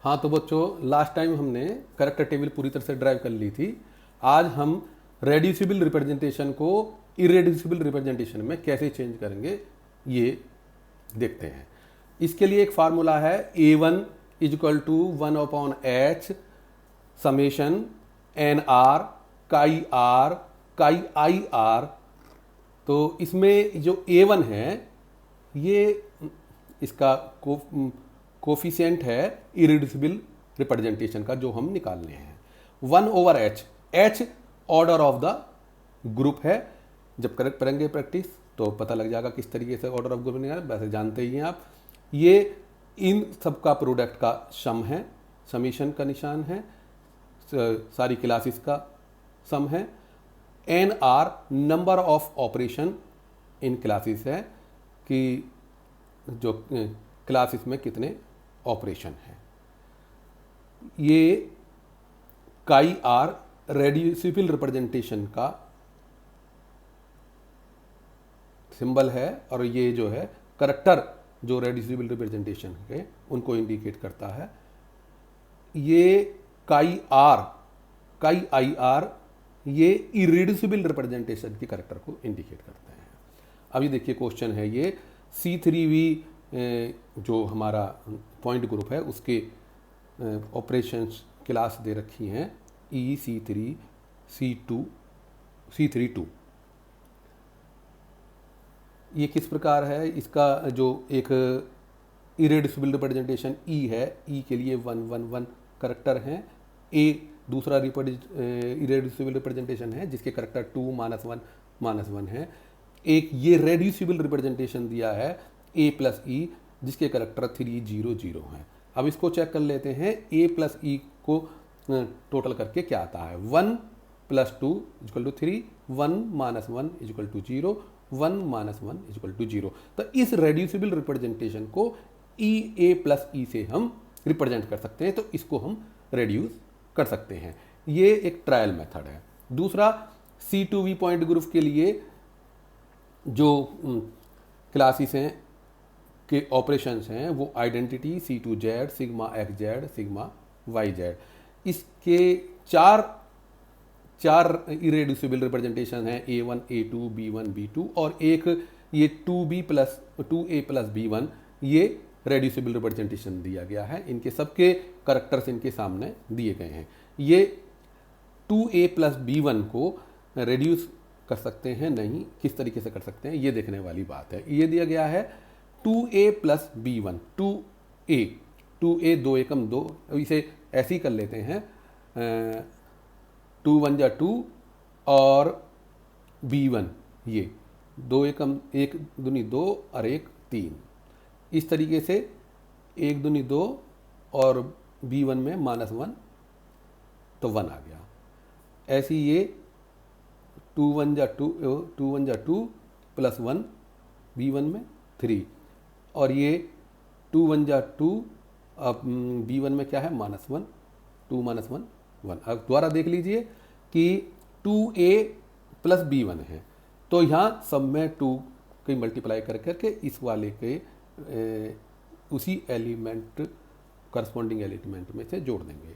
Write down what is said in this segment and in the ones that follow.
हाँ तो बच्चों, लास्ट टाइम हमने कैरेक्टर टेबल पूरी तरह से ड्राइव कर ली थी। आज हम रेड्यूसिबल रिप्रेजेंटेशन को इरेड्यूसिबल रिप्रेजेंटेशन में कैसे चेंज करेंगे ये देखते हैं। इसके लिए एक फार्मूला है A1 equal to 1/h summation NR काई आई आर। तो इसमें जो A1 है ये इसका कोफिशिएंट है इरेड्यूसिबल रिप्रेजेंटेशन का, जो हम निकालने हैं। 1/h, h order of the group है। जब करेंगे प्रैक्टिस तो पता लग जाएगा किस तरीके से ऑर्डर ऑफ ग्रुप निकाले, वैसे जानते ही हैं आप। ये इन सबका प्रोडक्ट का सम है, समीशन का निशान है, सारी क्लासेस का सम है। NR number of operation in classes है कि जो क्लासेस में कितने ऑपरेशन है। ये काई आर रेड्यूसिबल रिप्रेजेंटेशन का सिंबल है, और ये जो है करैक्टर जो रेड्यूसिबल रिप्रेजेंटेशन के उनको इंडिकेट करता है। ये काई आई आर ये इरेड्यूसिबल रिप्रेजेंटेशन की करैक्टर को इंडिकेट करते हैं। अभी देखिए क्वेश्चन है ये C3V जो हमारा पॉइंट ग्रुप है उसके ऑपरेशंस क्लास दे रखी हैं E3, C2, C32। ये किस प्रकार है, इसका जो एक इरेड्यूसिबल रिप्रेजेंटेशन E है, E के लिए 111 करैक्टर हैं। A दूसरा इरेड्यूसिबल रिप्रेजेंटेशन है जिसके करैक्टर 2-1 है। एक ये रेड्यूसिबल रिप्रेजेंटेशन दिया है A प्लस E जिसके करैक्टर 300 हैं। अब इसको चेक कर लेते हैं, A प्लस E को टोटल करके क्या आता है। 1 + 2 = 3, 1 - 1 = 0, 1 - 1 = 0। तो इस रेड्यूसिबल रिप्रेजेंटेशन को A प्लस E से हम रिप्रेजेंट कर सकते हैं, तो इसको हम रेड्यूस कर सकते हैं। ये एक ट्रायल मेथड है। दूसरा C2V पॉइंट ग्रुप के लिए जो क्लासेस हैं के ऑपरेशंस हैं वो identity C2Z, sigma XZ, sigma YZ। इसके चार इरेड्यूसिबल रिप्रेजेंटेशन हैं A1, A2, B1, B2 और एक ये 2A प्लस B1 ये रेड्यूसिबल रिप्रेजेंटेशन दिया गया है। इनके सबके करैक्टर्स इनके सामने दिए गए हैं। ये 2A प्लस B1 को रेड्यूस कर सकते हैं, नहीं किस तरीके से कर सकते हैं ये देखने वाली बात है। ये दिया गया है 2A प्लस B1, 2A 2 एकम 2, इसे ऐसे ही कर लेते हैं 2 × 1 = 2 और B1 ये 2 एकम 1 दूनी 2 और 1 3। इस तरीके से 1 दूनी 2 और B1 में -1 तो 1 आ गया। ऐसी ये 2 × 1 = 2 प्लस 1 B1 में 3 और ये 2 × 1 = 2 अब B1 में क्या है -1, 2 - 1 1। अब दोबारा देख लीजिए कि 2A प्लस B1 है, तो यहाँ सब में 2 की मल्टीप्लाई करके इस वाले के उसी एलिमेंट करस्पॉन्डिंग एलिमेंट में से जोड़ देंगे।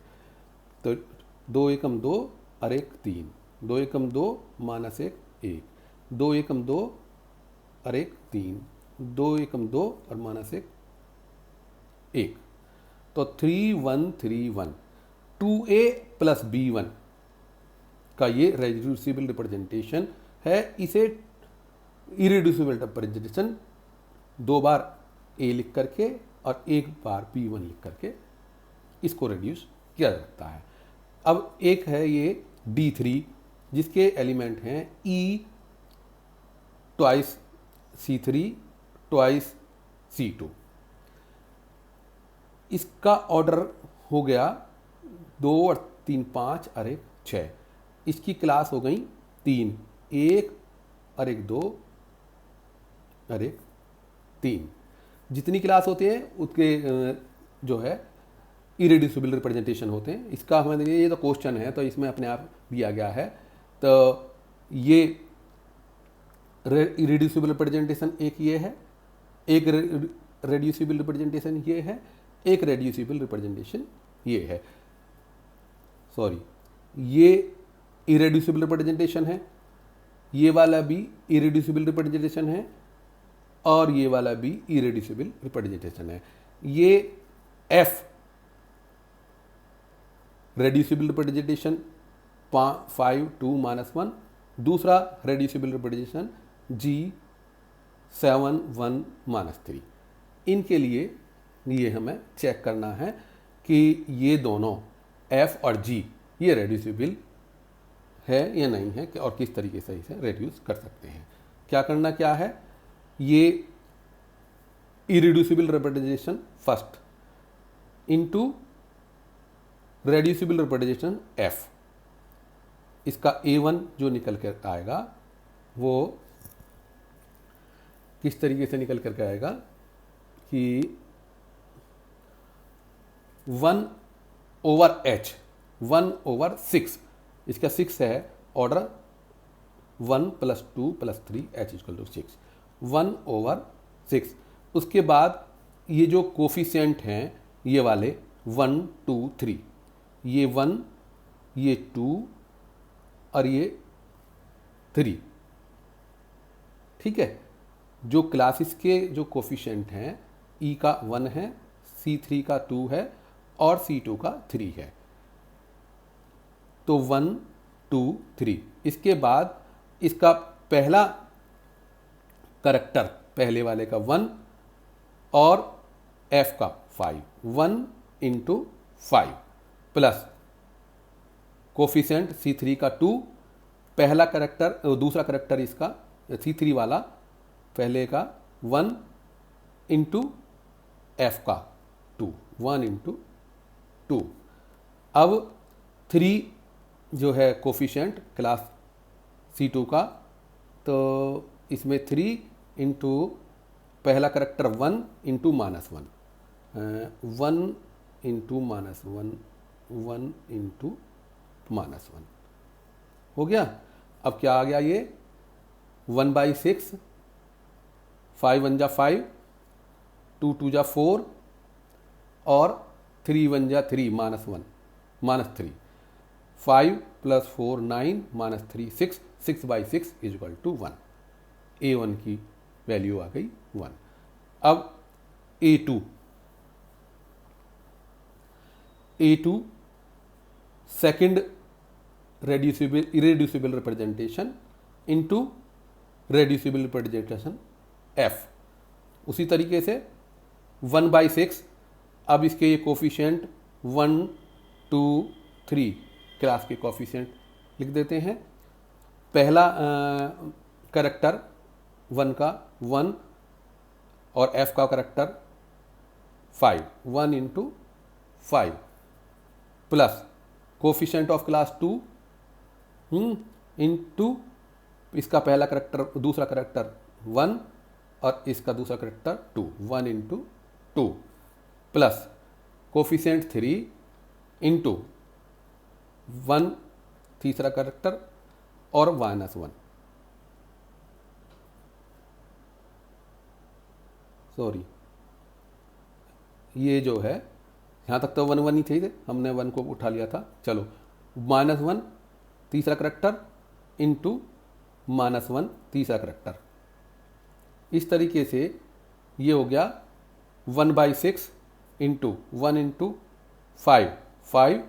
तो 2 एकम 2 और 1 3, 2 एकम 2 -1 1, 2 एकम 2 और 1 3, 2 एकम 2 और -1 1। तो 3 1 3 1 2A प्लस B1 का ये रेड्यूसिबल रिप्रेजेंटेशन है। इसे इरेड्यूसिबल रिप्रेजेंटेशन 2 बार A लिख करके और 1 बार B1 लिख करके इसको रेड्यूस किया जा सकता है। अब एक है ये D3 जिसके एलिमेंट हैं E twice C3 twice C2। इसका ऑर्डर हो गया 2 और 3 5 और 1 6। इसकी क्लास हो गई 3, 1 और 1 2 और 1 3। जितनी क्लास होती है उसके जो है इरेड्यूसिबल रिप्रेजेंटेशन होते हैं। इसका हमें देखिए, ये तो क्वेश्चन है तो इसमें अपने आप दिया गया है। तो ये इरेड्यूसिबल रिप्रेजेंटेशन एक ये है, एक रेड्यूसिबल रिप्रेजेंटेशन ये है, एक रेड्यूसिबल रिप्रेजेंटेशन ये है, सॉरी ये इरेड्यूसिबल रिप्रेजेंटेशन है, ये वाला भी इरेड्यूसिबल रिप्रेजेंटेशन है और ये वाला भी इरेड्यूसिबल रिप्रेजेंटेशन है। ये एफ रेड्यूसिबल रिप्रेजेंटेशन 5 2 -1, दूसरा रेड्यूसिबल रिप्रेजेंटेशन G 7 1 -3। इनके लिए ये हमें चेक करना है कि ये दोनों F और G ये रेड्यूसिबल है या नहीं है, और किस तरीके से इसे रेड्यूस कर सकते हैं। क्या करना क्या है, ये irreducible representation first into reducible representation F, इसका A1 जो निकल कर आएगा वो किस तरीके से निकल करके आएगा कि 1/H 1/6, इसका 6 है ऑर्डर 1 + 2 + 3 H = 6, 1/6। उसके बाद ये जो कोफिशिएंट हैं ये वाले 1 2 3, ये 1 ये 2 और ये 3, ठीक है। जो क्लासेस के जो कोफिशिएंट हैं E का 1 है, C3 का 2 है और C2 का 3 है, तो 1 2 3। इसके बाद इसका पहला करैक्टर पहले वाले का 1 और F का 5, 1 × 5 प्लस कोफिशिएंट C3 का 2, पहला करैक्टर दूसरा करैक्टर इसका C3 वाला पहले का 1 × F का 2, 1 × 2। अब 3 जो है कोफिशिएंट क्लास C2 का, तो इसमें 3 × पहला करैक्टर 1 × -1, 1 × -1, 1 × -1 हो गया। अब क्या आ गया, ये 1/6, 5 1 जा 5, 2 2 जा 4 और 3 1 जा 3 -3, 5 + 4 9 -3 6, 6/6 = 1। A1 की वैल्यू आ गई 1। अब A2 second irreducible representation into reducible representation F, उसी तरीके से 1/6। अब इसके ये कोफिशिएंट 1 2 3 क्लास के कोफिशिएंट लिख देते हैं। पहला करैक्टर 1 का 1 और F का character 5, 1 × 5 plus coefficient of class 2 into इसका पहला करैक्टर दूसरा करैक्टर 1 और इसका दूसरा करैक्टर 2, 1 × 2 प्लस कोफिशिएंट 3 इनटू 1 तीसरा करैक्टर और -1, सॉरी ये जो है यहाँ तक तो 1 1 ही थे, हमने 1 को उठा लिया था। चलो -1 तीसरा करैक्टर इनटू -1 तीसरा करैक्टर, इस तरीके से ये हो गया 1/6 × 1 × 5 5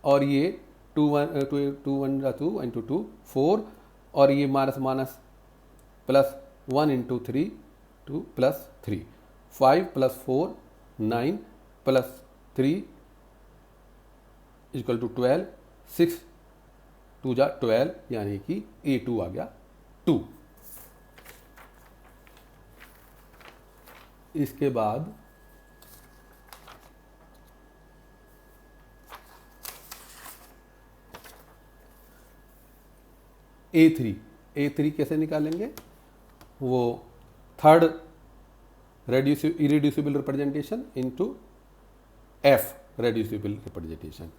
और ये 2 1 2 × 2 4 और ये माइनस प्लस 1 × 3 2 प्लस 3, 5 + 4 9 प्लस 3 = 12, 6 2 जा 12, यानी कि A2 आ गया 2। इसके बाद A3 कैसे निकालेंगे, वो third irreducible representation into F reducible representation.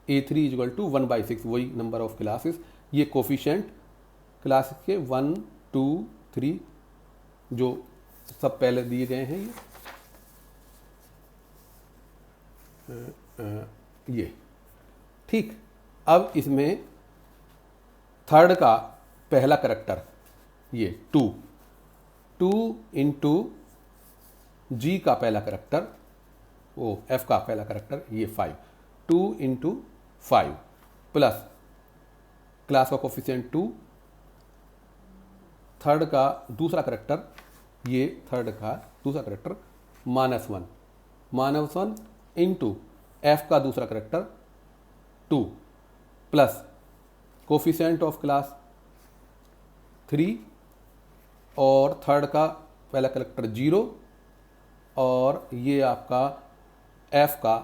A3 = 1/6, वही नंबर ऑफ क्लासेस, ये कोफिशिएंट क्लास के 1 2 3 जो सब पहले दिए गए हैं, ये ये ठीक। अब इसमें थर्ड का पहला करेक्टर ये 2 इंटू जी का पहला करेक्टर, वो एफ का पहला करेक्टर ये 5, 2 इंटू 5 प्लस क्लास का कोफिशिएंट 2, थर्ड का दूसरा करेक्टर, ये थर्ड का दूसरा करेक्टर -1 इंटू एफ का दूसरा character 2 plus coefficient of class 3 और थर्ड का पहला करेक्टर 0 और ये आपका एफ का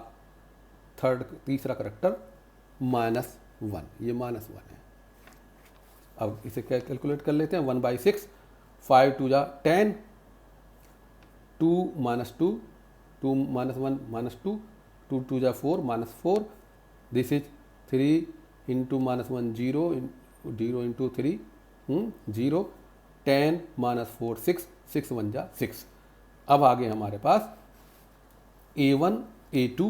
तीसरा करेक्टर -1, ये -1 है। अब इसे क्या कैलकुलेट कर लेते हैं, 1/6, 5 2 जा 10, 2 -2, 2 -1 -2, 2 2 जा 4 -4, दिस इज 3 इंटू -1 0 0 इंटू 3 0, 10 -4 6, 6 1 जा 6। अब आगे हमारे पास A1 A2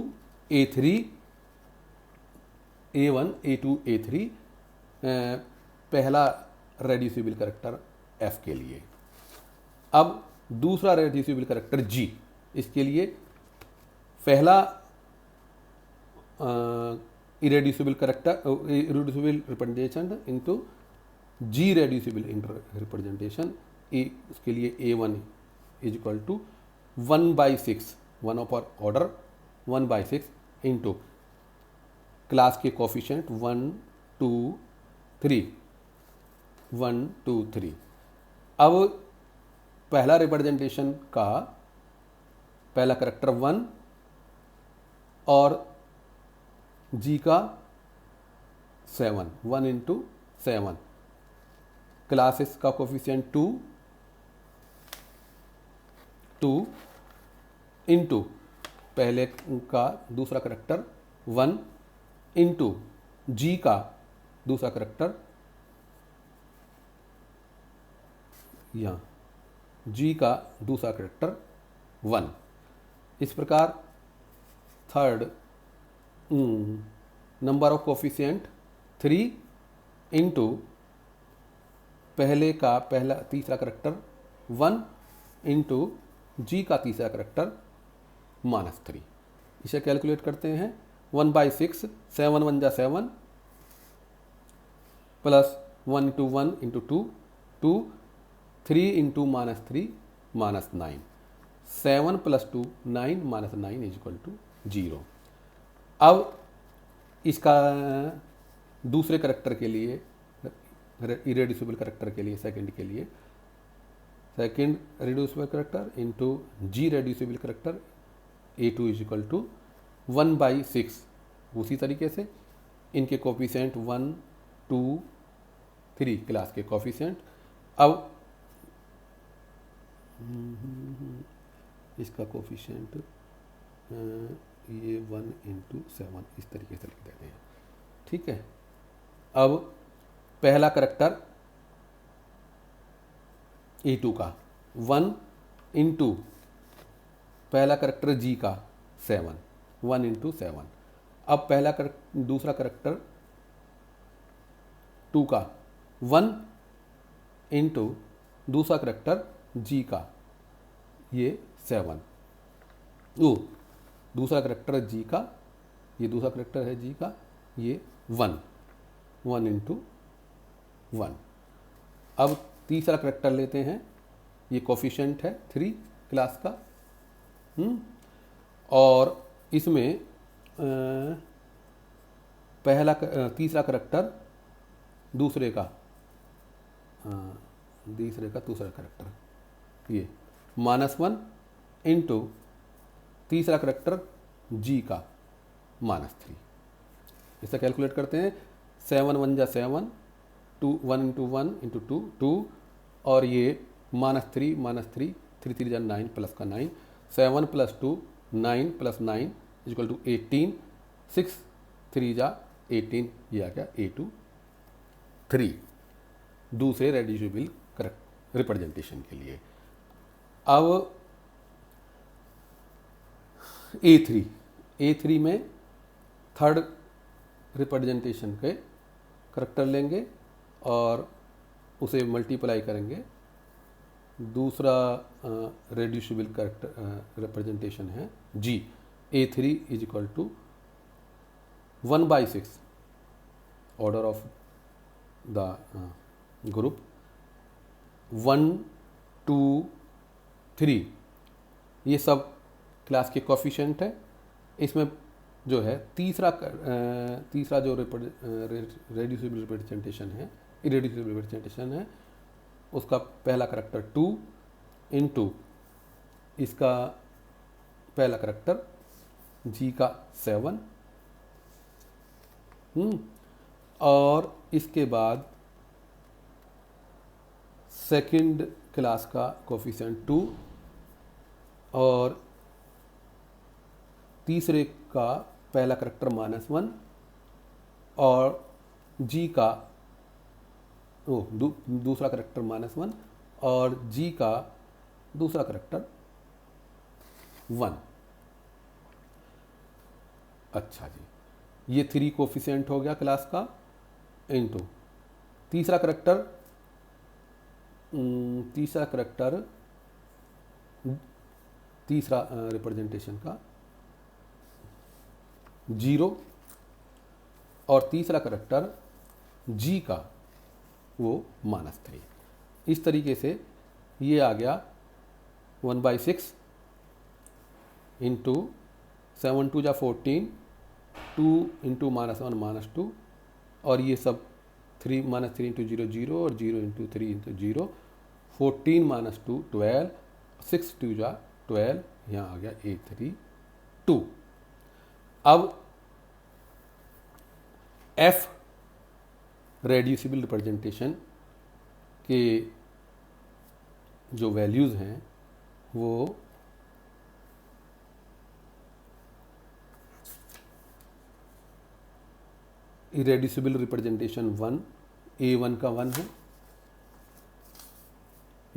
A3 A1 A2 A3 पहला रेड्यूसिबल करेक्टर F के लिए। अब दूसरा रेड्यूसिबल करेक्टर G, इसके लिए पहला irreducible representation into G reducible representation, इसके लिए A1 is equal to 1/6, 1 of order 1/6 into class के कोफिशिएंट 1 2 3 1 2 3। अब पहला रिप्रेजेंटेशन का पहला करेक्टर 1 और जी का 7, 1 इंटू 7, क्लासेस का कोफिशिएंट 2 इंटू पहले का दूसरा करेक्टर 1 इंटू जी का दूसरा करेक्टर, यहाँ जी का दूसरा करेक्टर 1। इस प्रकार third number of coefficient 3 into पहले का तीसरा करेक्टर 1 इंटू जी का तीसरा करेक्टर -3। इसे कैलकुलेट करते हैं, 1/6, 7 1 जा 7 plus 1 into 1 into 2 2, 3 into -3 -9, 7 plus 2 9 -9 is equal to 0। अब इसका दूसरे करेक्टर के लिए, इरेड्यूसिबल करेक्टर के लिए, सेकंड के लिए, second reducible character into G reducible character A2 is equal to 1/6। उसी तरीके से इनके कोफिशिएंट 1 2 3 क्लास के कोफिशिएंट। अब इसका कोफिशिएंट ये 1 इंटू 7 इस तरीके से लिख देते हैं, ठीक है। अब पहला करेक्टर A2 का 1 इंटू पहला करेक्टर G का 7, 1 इंटू 7। अब दूसरा करेक्टर 2 का 1 इंटू दूसरा करेक्टर G का ये 7, दूसरा करेक्टर G का, ये दूसरा करेक्टर है G का, ये 1 इंटू 1। अब तीसरा करेक्टर लेते हैं, ये कोफिशिएंट है 3 क्लास का, और इसमें तीसरा करेक्टर दूसरे का दूसरा करेक्टर ये -1 इंटू तीसरा करेक्टर G का -3। इसे कैलकुलेट करते हैं, 7 1 जा 7, 2 1 इंटू 1 इंटू 2 2, और ये -3 -3 3 3 जा 9 प्लस का 9, 7 plus 2 9 plus 9 is equal to 18, 6 3 जा 18, ये आ गया A2 3 दूसरे रेड्यूसिबल रिप्रेजेंटेशन के लिए। अब A3 A3 में थर्ड रिप्रेजेंटेशन के करैक्टर लेंगे और उसे मल्टीप्लाई करेंगे। दूसरा रेड्यूसिबल करैक्टर रिप्रेजेंटेशन है G, A3 is equal to 1/6 order of the group 1, 2, 3, ये सब क्लास के कोफिशिएंट है। इसमें जो है तीसरा जो रेड्यूसिबल रिप्रेजेंटेशन है, इरेड्यूसिबल रिप्रेजेंटेशन है, उसका पहला करैक्टर 2 इंटू इसका पहला करैक्टर G का 7, और इसके बाद सेकंड क्लास का कोफिशिएंट 2 और तीसरे का पहला करैक्टर -1 और G का दूसरा करैक्टर -1 और G का दूसरा करैक्टर 1। अच्छा जी, ये 3 कोफिशिएंट हो गया क्लास का, इनटू तीसरा करैक्टर तीसरा रिप्रेजेंटेशन का 0 और तीसरा करैक्टर G का वो -3। इस तरीके से ये आ गया 1/6 इंटू 7 2 जा 14, 2 इंटू -1 -2, और ये सब 3 -3 इंटू 0 0 और 0 इंटू 3 इंटू 0, 14 - 2 12, 6 2 जा 12, यहाँ आ गया A3 2। अब F रेड्यूसिबल रिप्रेजेंटेशन के जो वैल्यूज़ हैं वो इरेड्यूसिबल रिप्रेजेंटेशन 1, A1 का 1 है,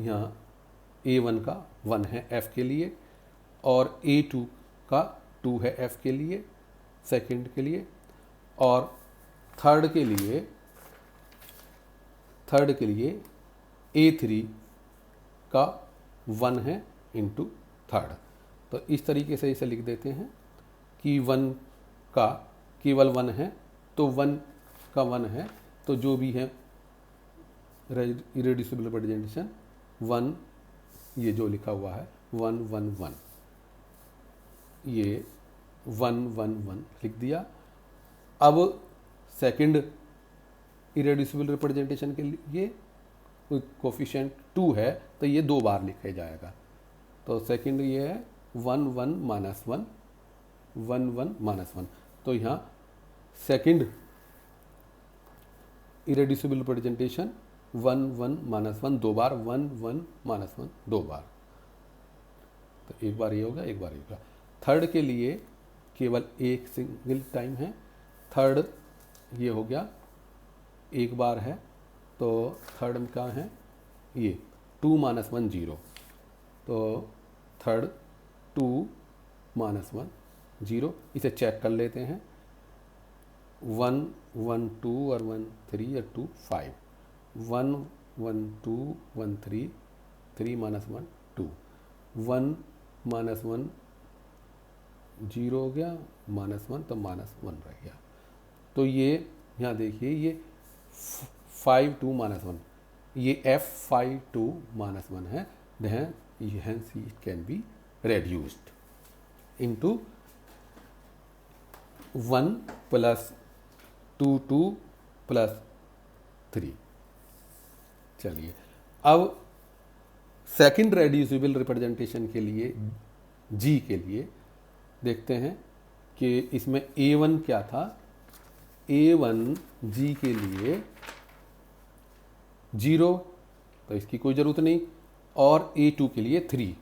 यहाँ A1 का 1 है F के लिए, और A2 का 2 है F के लिए, सेकंड के लिए, और थर्ड के लिए A3 का 1 है इंटू थर्ड। तो इस तरीके से इसे लिख देते हैं कि 1 का केवल 1 है, तो 1 का 1 है, तो जो भी है इरेड्यूसिबल रिप्रेजेंटेशन 1, ये जो लिखा हुआ है 1 1 1, ये 1 1 1 लिख दिया। अब सेकंड इरेड्यूसिबल रिप्रेजेंटेशन के लिए कोफिशिएंट 2 है, तो ये 2 बार लिखा जाएगा। तो सेकंड ये है 1 1 -1 1 1 -1, तो यहाँ सेकंड इरेड्यूसिबल रिप्रेजेंटेशन 1 1 -1 2 बार, 1 1 -1 2 बार, तो एक बार ये होगा, एक बार ये होगा। थर्ड के लिए केवल एक सिंगल टाइम है, थर्ड ये हो गया, एक बार है, तो थर्ड में क्या है, ये 2 - 1 0, तो थर्ड 2 -1 0, इसे चेक कर लेते हैं, 1 1 2 और 1 3 और 2 5, 1 1 2 1 3, 3 - 1 2, 1 -1 0 हो गया, -1 तो -1 रह गया। तो ये यहाँ देखिए, ये 5 2 -1, ये F5 2 -1 है, hence it can be reduced into 1 + 2 2 + 3। चलिए, अब सेकंड रेड्यूसिबल रिप्रेजेंटेशन के लिए G के लिए देखते हैं कि इसमें A1 क्या था। A1 G के लिए 0, तो इसकी कोई ज़रूरत नहीं, और A2 के लिए 3,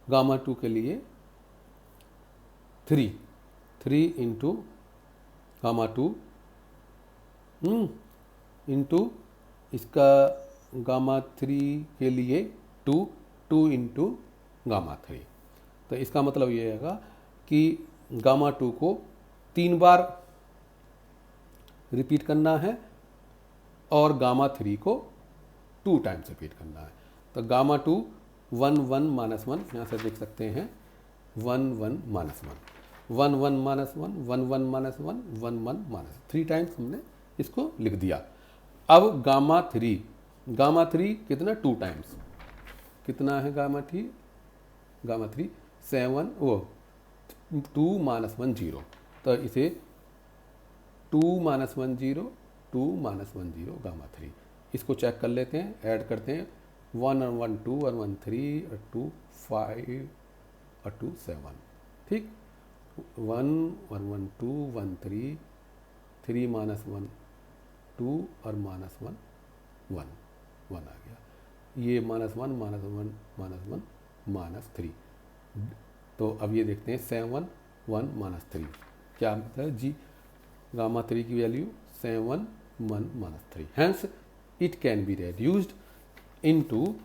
गामा 2 के लिए 3 इंटू गामा 2 इंटू इसका गामा 3 के लिए 2 इंटू गामा 3। तो इसका मतलब ये है कि गामा 2 को 3 बार रिपीट करना है और गामा 3 को 2 टाइम्स रिपीट करना है। तो गामा 2 1 1 माइनस 1, यहाँ से देख सकते हैं 1 1 minus 1, 1 1 minus 1, 1 1 minus 1, 1 1 minus 3 times हमने इसको लिख दिया। अब गामा 3 कितना 2 टाइम्स, कितना है गामा 3 7 2 माइनस 1 0। तो इसे 2 माइनस 1 0, 2 माइनस 1 0 गामा 3। इसको चेक कर लेते हैं, ऐड करते हैं 1 और 1 2 और 1 3 और 2 5 और 2 7, ठीक। 1 और 1 2 1 3, 3 माइनस 1 2 और माइनस 1 1 आ गया। ये माइनस 1 माइनस 1 माइनस 1 माइनस 3। तो अब ये देखते हैं 7 1 माइनस 3 क्या मतलब है जी, गामा 3 की value 7 1 minus 3। Hence it can be reduced into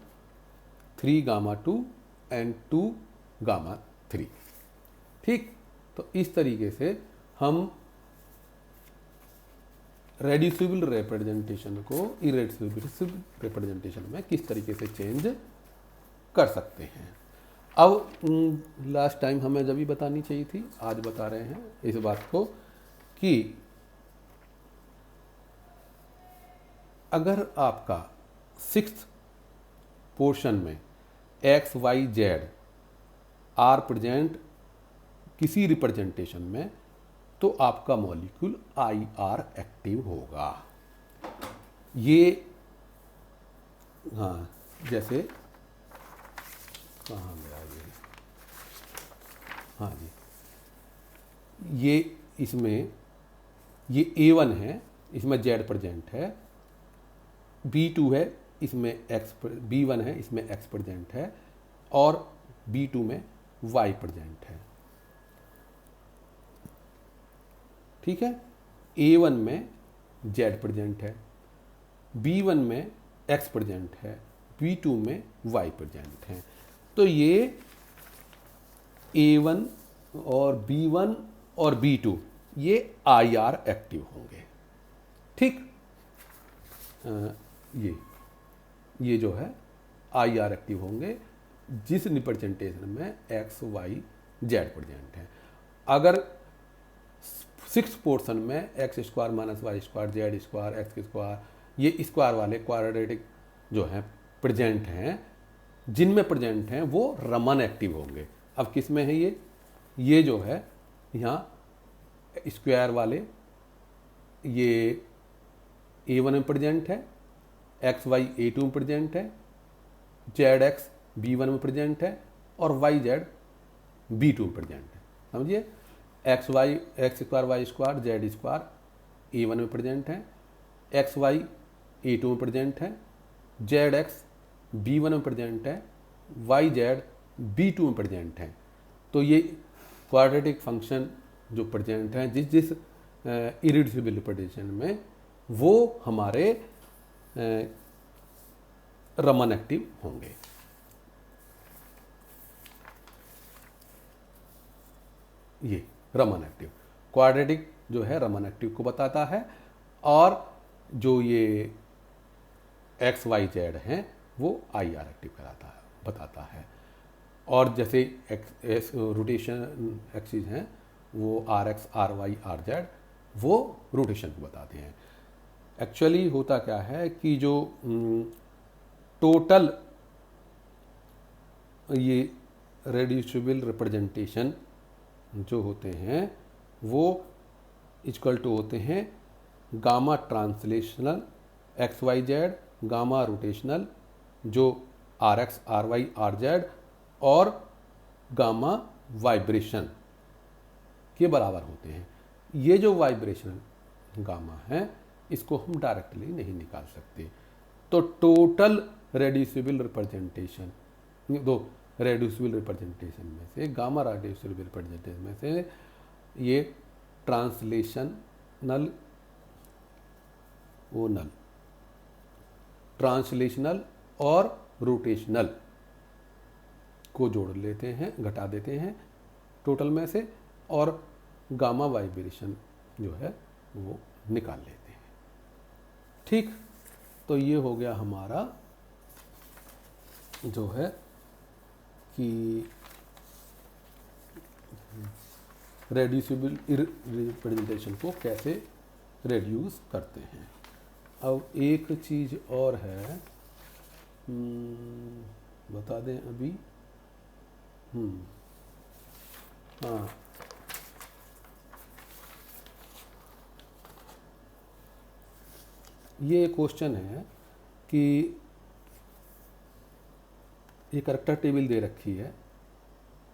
3 gamma 2 and 2 gamma 3, ठीक। तो इस तरीके से हम रेड्यूसिबल रिप्रेजेंटेशन को इरेड्यूसिबल रिप्रेजेंटेशन में किस तरीके से चेंज कर सकते हैं। अब लास्ट टाइम हमें जब भी बतानी चाहिए थी, आज बता रहे हैं इस बात को कि अगर आपका 6th पोर्शन में X Y Z are present किसी रिप्रेजेंटेशन में, तो आपका मॉलिक्यूल IR एक्टिव होगा। ये हाँ, जैसे कहाँ गया ये, हाँ जी, ये इसमें ये A1 है, इसमें Z प्रेजेंट है, B2 है, इसमें B1 है, इसमें X प्रेजेंट है, और B2 में Y प्रेजेंट है, ठीक है। A1 में Z प्रेजेंट है, B1 में X प्रेजेंट है, B2 में Y प्रेजेंट है। तो ये A1 और B1 और B2 ये IR एक्टिव होंगे, ठीक। ये जो है IR एक्टिव होंगे जिस रिप्रेजेंटेशन में X Y Z प्रेजेंट है। अगर 6 पोर्शन में X square minus Y square Z square X square ये स्क्वायर वाले क्वाड्रेटिक जो हैं प्रेजेंट हैं, जिनमें प्रेजेंट हैं वो रमन एक्टिव होंगे। अब किस में है ये जो है यहाँ स्क्वायर वाले ये A1 में प्रेजेंट है, एक्स वाई A2 में प्रेजेंट है, जेड एक्स B1 में प्रेजेंट है और वाई जेड B2 में प्रेजेंट है। समझिए, X square Y square Z square A1 में प्रेजेंट है, एक्स वाई A2 में प्रेजेंट है, जेड एक्स B1 में प्रेजेंट है, वाई जेड B2 में प्रेजेंट है। तो ये क्वाड्रेटिक फंक्शन जो प्रेजेंट हैं जिस इरेड्यूसिबल रिप्रेजेंटेशन में, वो हमारे रमन एक्टिव होंगे। ये रमन एक्टिव क्वाड्रेटिक जो है रमन एक्टिव को बताता है, और जो ये एक्स वाई जेड हैं वो IR एक्टिव बताता है। और जैसे रोटेशन एक्सिस हैं वो RX RY RZ वो रोटेशन को बताते हैं। एक्चुअली होता क्या है कि जो टोटल ये रेड्यूसिबल रिप्रेजेंटेशन जो होते हैं वो इक्वल टू होते हैं gamma translational XYZ, gamma rotational जो RX RY RZ और गामा वाइब्रेशन के बराबर होते हैं। ये जो वाइब्रेशन गामा है इसको हम डायरेक्टली नहीं निकाल सकते। तो टोटल रेड्यूसिबल रिप्रेजेंटेशन, दो रेड्यूसिबल रिप्रेजेंटेशन में से गामा रेड्यूसिबल रिप्रेजेंटेशन में से ये ट्रांसलेशनल और रोटेशनल को जोड़ लेते हैं, घटा देते हैं टोटल में से, और गामा वाइब्रेशन जो है वो निकाल लेते हैं। ठीक, तो ये हो गया हमारा जो है कि रेड्यूसिबल रिप्रेजेंटेशन को कैसे रेड्यूस करते हैं। अब एक चीज़ और है, बता दें अभी। हाँ, ये क्वेश्चन है कि ये करैक्टर टेबल दे रखी है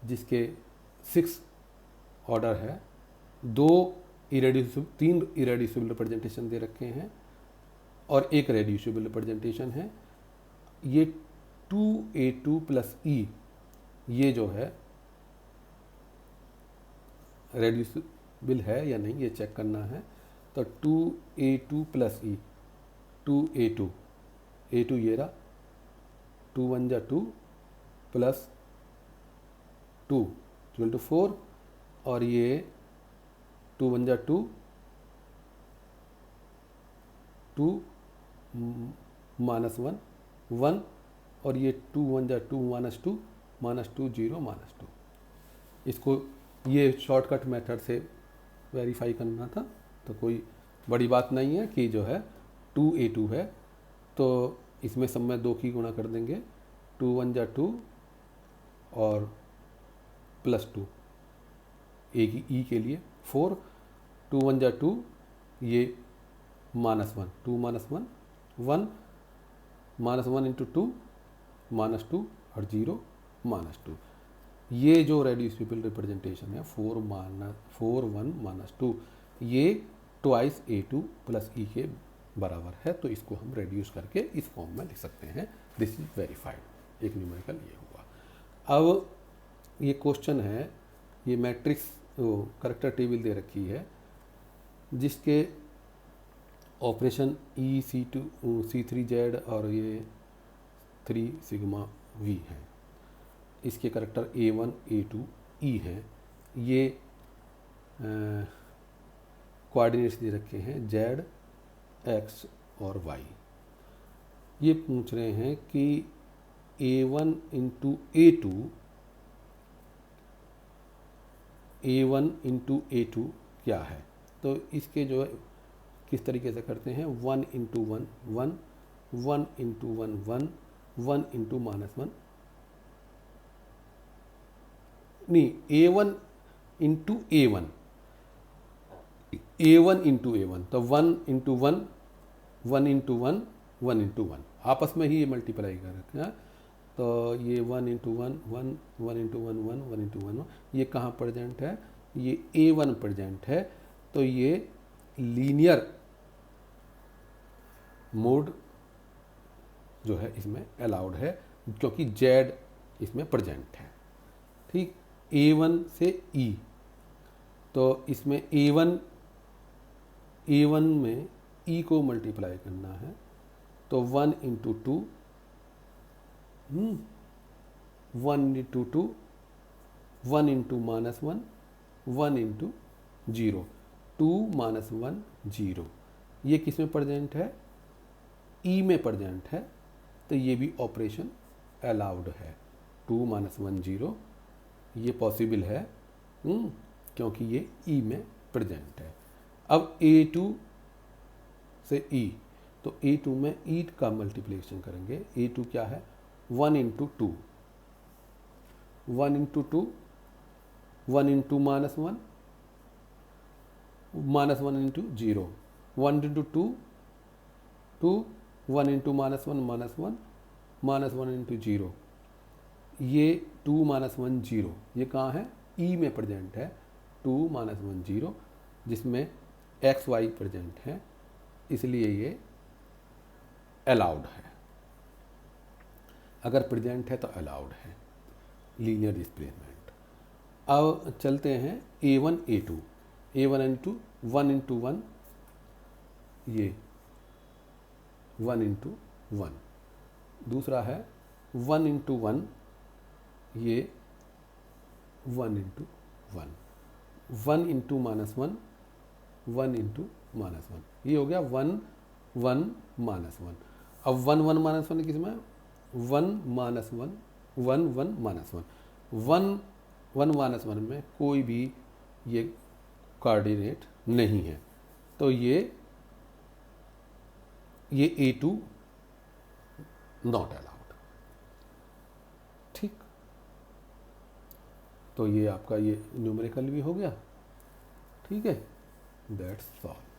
जिसके 6 ऑर्डर है, 3 इरेड्यूसिबल रिप्रेजेंटेशन दे रखे हैं और एक रेड्यूसिबल रिप्रेजेंटेशन है। ये 2a2 प्लस ई, ये जो है रेड्यूसिबल है या नहीं ये चेक करना है। तो 2a2 प्लस ई, 2a2, a2 ये रहा, 2 1 जा 2 प्लस 2 = 4, और ये 2 1 जा 2, 2 -1 1, और ये 2 1 जा 2 -2 -2 0 -2। इसको ये शॉर्टकट मेथड से वेरीफाई करना था, तो कोई बड़ी बात नहीं है कि जो है 2a2 है, तो इसमें सब में 2 की गुणा कर देंगे, 2 1 जा 2 और प्लस 2, एक ई के लिए 4, 2 1 जा 2, ये -1, 2 -1 1, -1 × 2 -2 और 0 -2। ये जो रेड्यूसिबल रिप्रेजेंटेशन है 4 1 -2, ये ट्वाइस a2 प्लस ई के बराबर है, तो इसको हम रेड्यूस करके इस फॉर्म में लिख सकते हैं। This is verified. एक न्यूमेरिकल ये हुआ। अब ये क्वेश्चन है, ये मैट्रिक्स करैक्टर टेबल दे रखी है जिसके ऑपरेशन EC2 C3Z और ये 3 सिग्मा V है। इसके करैक्टर A1 A2 E हैं। ये कोऑर्डिनेट्स दे रखे हैं Z X और Y। ये पूछ रहे हैं कि A1 × A2 क्या है। तो इसके जो है किस तरीके से करते हैं, 1 × 1 1, 1 × 1 1, 1 × -1 नहीं, A1 × A1, A1 × A1, तो 1 × 1 1 × 1 1 × 1 आपस में ही ये मल्टीप्लाई कर रखे हैं। तो ये 1 × 1 1, 1 × 1 1, 1 × 1 1, ये कहाँ प्रेजेंट है, ये A1 प्रेजेंट है। तो ये लीनियर मोड जो है इसमें अलाउड है क्योंकि Z इसमें प्रेजेंट है। ठीक, A1 से E, तो इसमें A1 में E को मल्टीप्लाई करना है, तो 1 × 2 1 × 2 1 × -1 1 × 0, 2 -1 0। ये किस में प्रेजेंट है, E में प्रेजेंट है, तो ये भी ऑपरेशन अलाउड है। 2 -1 0 ये पॉसिबल है क्योंकि ये E में प्रेजेंट है। अब A2 से E, तो A2 में E का मल्टीप्लिकेशन करेंगे। A2 क्या है, 1 × 2, 1 × 2 1 × -1 -1 × 0, 1 × 2 2, 1 × -1 -1 -1 × 0, ये 2 -1 0, ये कहाँ है, E में प्रेजेंट है। 2 -1 0 जिसमें एक्स वाई प्रेजेंट है, इसलिए ये अलाउड है। अगर प्रेजेंट है तो अलाउड है लीनियर डिस्प्लेसमेंट। अब चलते हैं A1 A2, A1 × 1 × 1, ये 1 × 1। दूसरा है 1 × 1 ये 1 इंटू 1, 1 इंटू -1, 1 इंटू -1, ये हो गया 1 1 -1। अब 1 1 -1 किस में, 1 -1 1 1 -1, 1 1 -1 में कोई भी ये कोऑर्डिनेट नहीं है, तो ये A2 नॉट अलाउड। ठीक, तो ये आपका ये न्यूमेरिकल भी हो गया। ठीक है, दैट्स ऑल।